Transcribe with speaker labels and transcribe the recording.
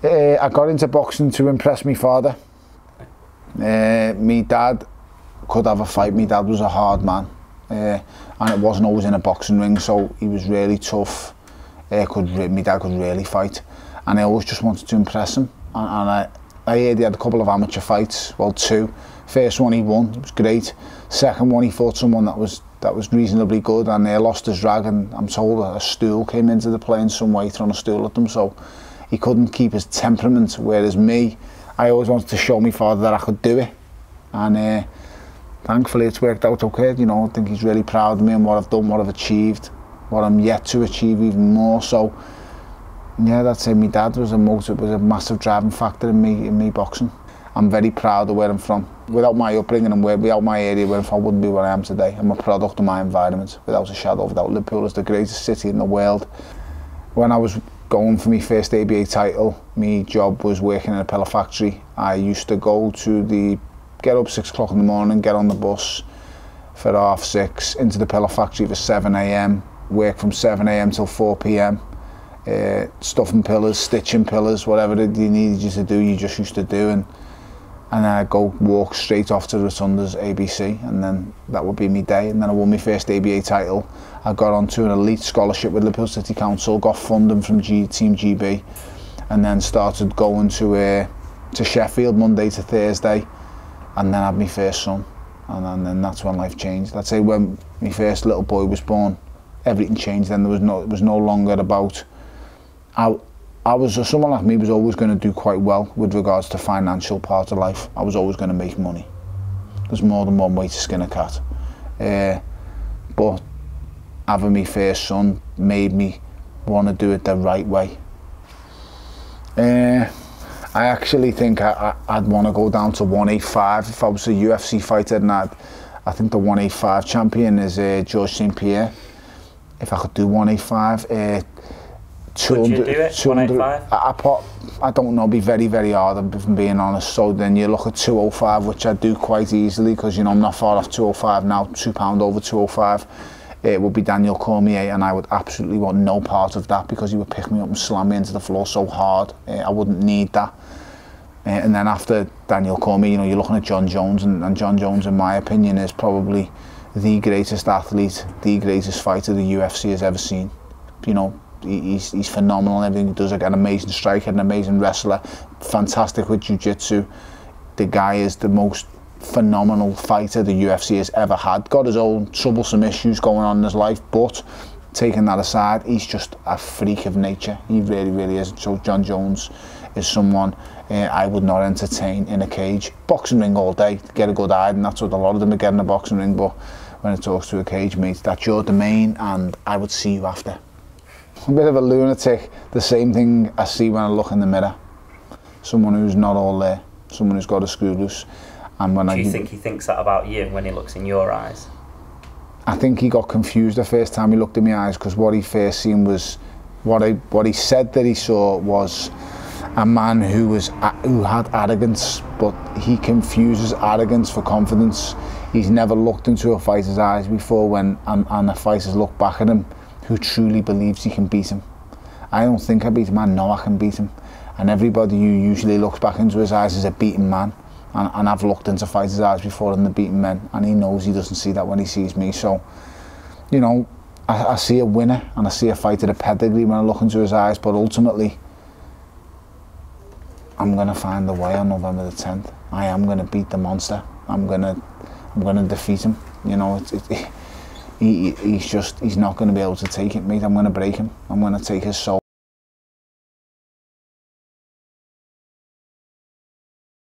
Speaker 1: I got into boxing to impress my father. My dad could have a fight. My dad was a hard man, and it wasn't always in a boxing ring, so he was really tough. My dad could really fight, and I always just wanted to impress him. And I heard he had a couple of amateur fights, well, 2. First one he won, it was great. Second one he fought someone that was reasonably good, and they lost his drag, and I'm told a stool came into the play in some way, throwing a stool at them, so he couldn't keep his temperament, whereas me, I always wanted to show my father that I could do it, and thankfully it's worked out okay. You know, I think he's really proud of me and what I've done, what I've achieved, what I'm yet to achieve even more. So yeah, that's it. My dad was a massive driving factor in me boxing. I'm very proud of where I'm from. Without my upbringing and without my area where I'm from, I wouldn't be where I am today. I'm a product of my environment, without a shadow of a doubt. Liverpool is the greatest city in the world. When I was going for my first ABA title, my job was working in a pillar factory. I used to get up 6 o'clock in the morning, get on the bus for 6:30 into the pillar factory for 7 AM, work from 7 AM till 4 PM. Stuffing pillars, stitching pillars, whatever you needed you to do, you just used to do, and I'd go walk straight off to Rotunda's ABC, and then that would be my day. And then I won my first ABA title. I got onto an elite scholarship with Liverpool City Council, got funding from Team GB, and then started going to Sheffield Monday to Thursday, and then had my first son, and then that's when life changed. I'd say when my first little boy was born, everything changed. Then it was no longer about. Someone like me was always going to do quite well with regards to financial part of life. I was always going to make money. There's more than one way to skin a cat. But having my first son made me want to do it the right way. I actually think I'd want to go down to 185 if I was a UFC fighter, and I think the 185 champion is George St-Pierre. If I could do 185, 200,
Speaker 2: would you do it? 185?
Speaker 1: I don't know, be very, very hard if I'm being honest. So then you look at 205, which I do quite easily, because you know I'm not far off 205 now, £2 over 205. It would be Daniel Cormier, and I would absolutely want no part of that, because he would pick me up and slam me into the floor so hard. I wouldn't need that. And then after Daniel Cormier, you know, you're looking at Jon Jones, and Jon Jones, in my opinion, is probably the greatest athlete, the greatest fighter the UFC has ever seen. You know, he's phenomenal in everything he does. Like, an amazing striker, an amazing wrestler, fantastic with jiu-jitsu. The guy is the most phenomenal fighter the UFC has ever had. Got his own troublesome issues going on in his life, but taking that aside, he's just a freak of nature. He really, really is. So Jon Jones is someone I would not entertain in a cage. Boxing ring all day, get a good eye, and that's what a lot of them are getting, a boxing ring. But when it talks to a cage, mate, that's your domain, and I would see you after. A bit of a lunatic, the same thing I see when I look in the mirror. Someone who's not all there, someone who's got a screw loose. And when
Speaker 2: Do you think he thinks that about you when he looks in your eyes?
Speaker 1: I think he got confused the first time he looked in my eyes, because what he first seen was, what he said that he saw was a man who had arrogance, but he confuses arrogance for confidence. He's never looked into a fighter's eyes before, and the fighters look back at him who truly believes he can beat him. I don't think I beat him, I know I can beat him. And everybody who usually looks back into his eyes is a beaten man. And I've looked into fighters' eyes before and the beaten men, and he knows he doesn't see that when he sees me. So, you know, I see a winner and I see a fighter of pedigree when I look into his eyes, but ultimately, I'm going to find a way on November the 10th. I am going to beat the monster. I'm going to defeat him. You know, he's not going to be able to take it, mate. I'm going to break him. I'm going to take his soul.